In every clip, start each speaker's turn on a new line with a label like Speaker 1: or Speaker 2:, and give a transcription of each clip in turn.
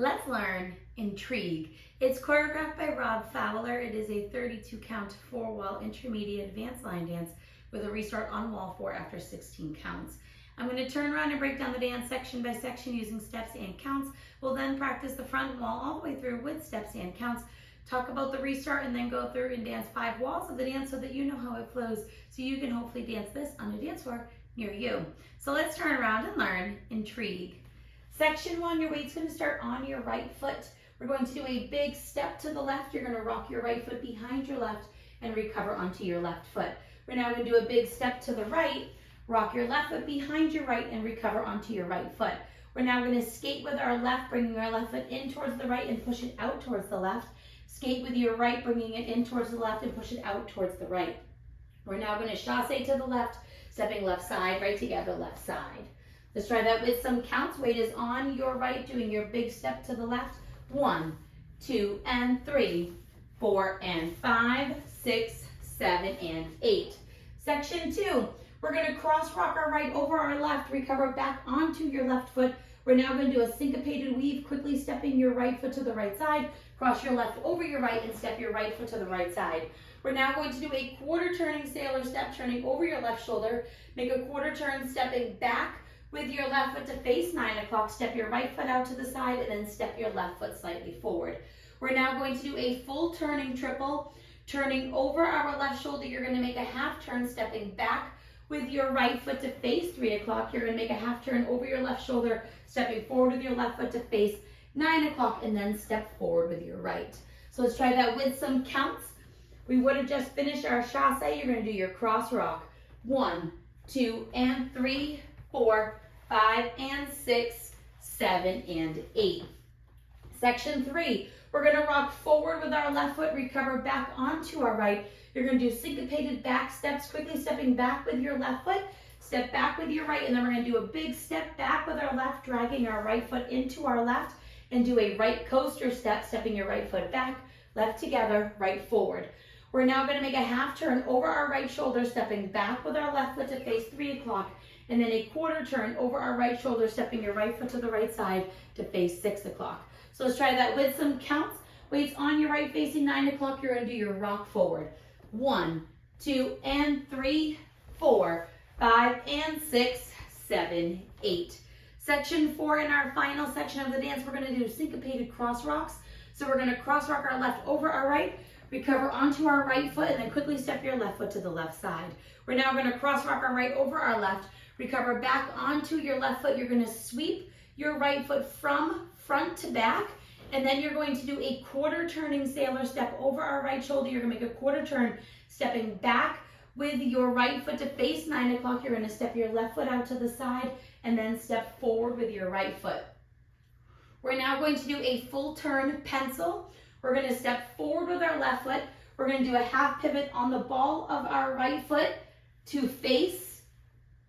Speaker 1: Let's learn Intrigue. It's choreographed by Rob Fowler. It is a 32 count 4-wall intermediate advanced line dance with a restart on wall 4 after 16 counts. I'm going to turn around and break down the dance section by section using steps and counts. We'll then practice the front wall all the way through with steps and counts, talk about the restart, and then go through and dance 5 walls of the dance so that you know how it flows, so you can hopefully dance this on a dance floor near you. So let's turn around and learn Intrigue. Section 1, your weight's going to start on your right foot. We're going to do a big step to the left. You're going to rock your right foot behind your left and recover onto your left foot. We're now going to do a big step to the right, rock your left foot behind your right and recover onto your right foot. We're now going to skate with our left, bringing our left foot in towards the right and push it out towards the left. Skate with your right, bringing it in towards the left and push it out towards the right. We're now going to chasse to the left, stepping left side, right together, left side. Let's try that with some counts. Weight is on your right, doing your big step to the left. 1, 2, and 3, 4, and 5, 6, 7, and 8. Section 2, we're going to cross rock our right over our left, recover back onto your left foot. We're now going to do a syncopated weave, quickly stepping your right foot to the right side, cross your left over your right, and step your right foot to the right side. We're now going to do a quarter turning sailor step, turning over your left shoulder. Make a quarter turn, stepping back with your left foot to face 9 o'clock, step your right foot out to the side, and then step your left foot slightly forward. We're now going to do a full turning triple, turning over our left shoulder. You're going to make a half turn, stepping back with your right foot to face 3 o'clock. You're going to make a half turn over your left shoulder, stepping forward with your left foot to face 9 o'clock, and then step forward with your right. So let's try that with some counts. We would have just finished our chasse. You're going to do your cross rock. 1, 2, and 3, 4, 5, and 6, 7, and 8. Section 3, we're going to rock forward with our left foot, recover back onto our right. You're going to do syncopated back steps, quickly stepping back with your left foot, step back with your right, and then we're going to do a big step back with our left, dragging our right foot into our left, and do a right coaster step, stepping your right foot back, left together, right forward. We're now going to make a half turn over our right shoulder, stepping back with our left foot to face 3 o'clock, and then a quarter turn over our right shoulder, stepping your right foot to the right side to face 6 o'clock. So let's try that with some counts. Weights on your right facing 9 o'clock. You're going to do your rock forward. 1, 2, and 3, 4, 5, and 6, 7, 8. Section 4, in our final section of the dance, we're going to do syncopated cross rocks. So we're going to cross rock our left over our right, recover onto our right foot, and then quickly step your left foot to the left side. We're now going to cross rock our right over our left, recover back onto your left foot. You're going to sweep your right foot from front to back, and then you're going to do a quarter turning sailor step over our right shoulder. You're going to make a quarter turn, stepping back with your right foot to face 9 o'clock. You're going to step your left foot out to the side, and then step forward with your right foot. We're now going to do a full turn pencil. We're going to step forward with our left foot. We're going to do a half pivot on the ball of our right foot to face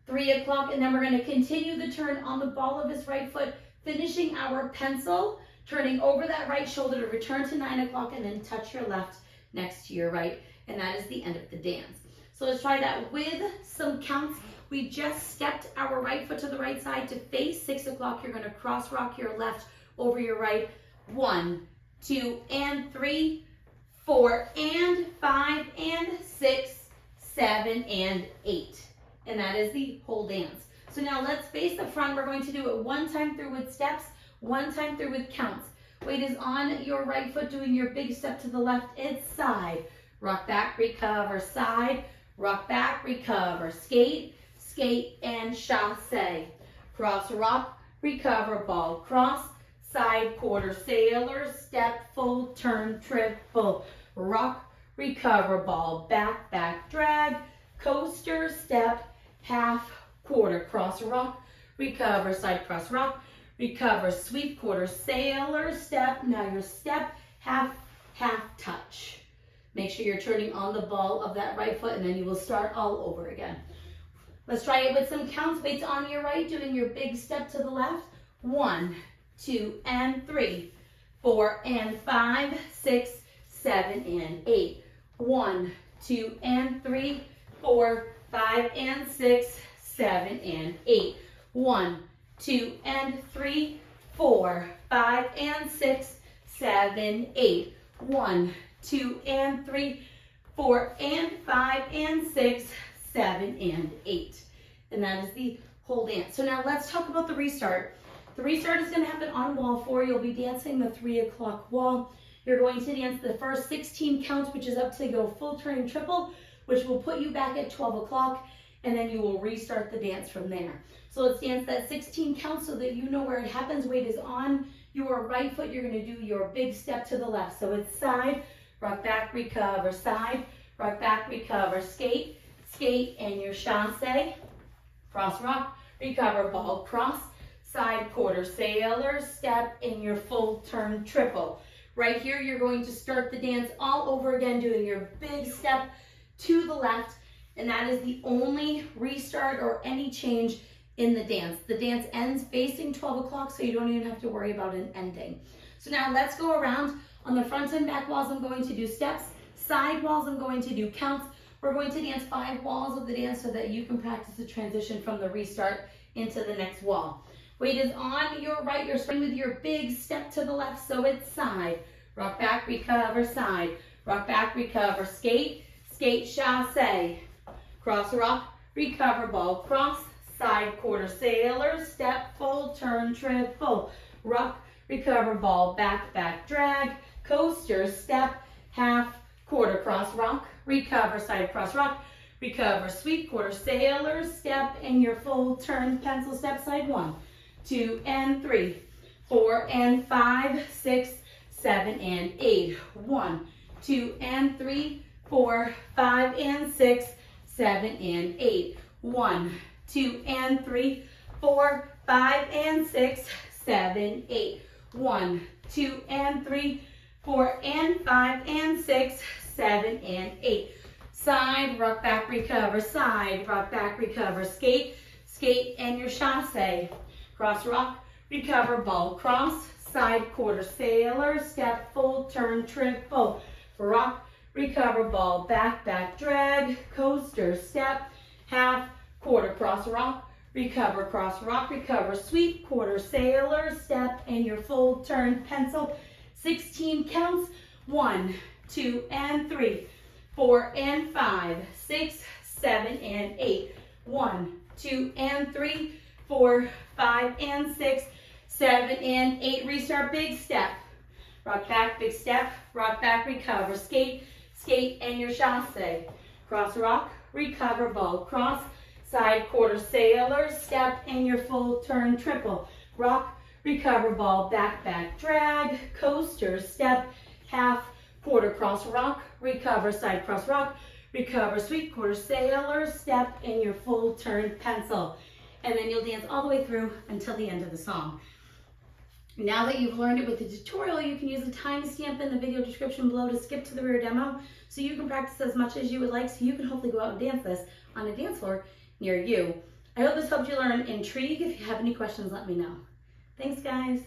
Speaker 1: 3 o'clock, and then we're going to continue the turn on the ball of his right foot, finishing our pencil, turning over that right shoulder to return to 9 o'clock, and then touch your left next to your right, and that is the end of the dance. So let's try that with some counts. We just stepped our right foot to the right side to face 6 o'clock. You're going to cross rock your left over your right. 1, 2, and 3, 4, and 5, and 6, 7, and 8. And that is the whole dance. So now let's face the front. We're going to do it 1 time through with steps, 1 time through with counts. Weight is on your right foot, doing your big step to the left. It's side. Rock back, recover, side. Rock back, recover. Skate, skate, and chasse. Cross rock, recover, ball, cross, side, quarter, sailor, step, full turn, triple. Rock, recover, ball, back, back, drag, coaster, step, half, quarter, cross rock, recover, side cross rock, recover, sweep, quarter, sailor, step. Now your step, half, half touch. Make sure you're turning on the ball of that right foot, and then you will start all over again. Let's try it with some counts. Weights on your right, doing your big step to the left. 1, 2, and 3, 4, and 5, 6, 7, and 8. 1, 2, and 3, 4, 5, and 6, 7, and 8. 1, 2, and 3, 4, 5, and 6, 7, 8. 1, 2, and 3, 4, and 5, and 6, 7, and 8. And that is the whole dance. So now let's talk about the restart. The restart is going to happen on wall 4. You'll be dancing the 3 o'clock wall. You're going to dance the first 16 counts, which is up to go full turning triple, which will put you back at 12 o'clock, and then you will restart the dance from there. So let's dance that 16 counts so that you know where it happens. Weight is on your right foot. You're going to do your big step to the left. So it's side, rock back, recover, side, rock back, recover, skate, skate, and your chassé, cross rock, recover, ball, cross, side, quarter, sailor, step, and your full turn triple. Right here, you're going to start the dance all over again, doing your big step to the left, and that is the only restart or any change in the dance. The dance ends facing 12 o'clock, so you don't even have to worry about an ending. So now let's go around. On the front and back walls, I'm going to do steps. Side walls, I'm going to do counts. We're going to dance 5 walls of the dance so that you can practice the transition from the restart into the next wall. Weight is on your right. You're starting with your big step to the left, so it's side, rock back, recover, side, rock back, recover, skate, skate, chassé, cross rock, recover, ball, cross, side, quarter, sailor, step, full turn, triple, rock, recover, ball, back, back, drag, coaster, step, half, quarter, cross rock, recover, side, cross rock, recover, sweep, quarter, sailor, step, and your full turn, pencil step, side 1, 2, and 3, 4, and 5, 6, 7, and 8. 1, 2, and 3, 4, 5, and 6, 7, and 8. 1, 2, and 3, 4, 5, and 6, 7, 8. 1, 2, and 3, 4, and 5, and 6, 7, and 8. Side, rock back, recover, side, rock back, recover, skate, skate, and your chassé. Cross rock, recover, ball, cross, side, quarter, sailor, step, full turn, triple, rock, recover, ball, back, back, drag, coaster, step, half, quarter, cross rock, recover, sweep, quarter, sailor, step, and your full turn, pencil, 16 counts, 1, 2, and 3, 4, and 5, 6, 7, and 8, 1, 2, and 3, 4, 5, and 6, 7, and 8. Restart, big step. Rock back, big step. Rock back, recover. Skate, skate, and your chassé. Cross rock, recover, ball, cross, side, quarter, sailor, step, and your full turn, triple. Rock, recover, ball, back, back, drag, coaster, step, half, quarter, cross rock, recover, side, cross rock, recover, sweep, quarter, sailor, step, and your full turn, pencil. And then you'll dance all the way through until the end of the song. Now that you've learned it with the tutorial, you can use the timestamp in the video description below to skip to the rear demo so you can practice as much as you would like, so you can hopefully go out and dance this on a dance floor near you. I hope this helped you learn Intrigue. If you have any questions, let me know. Thanks, guys.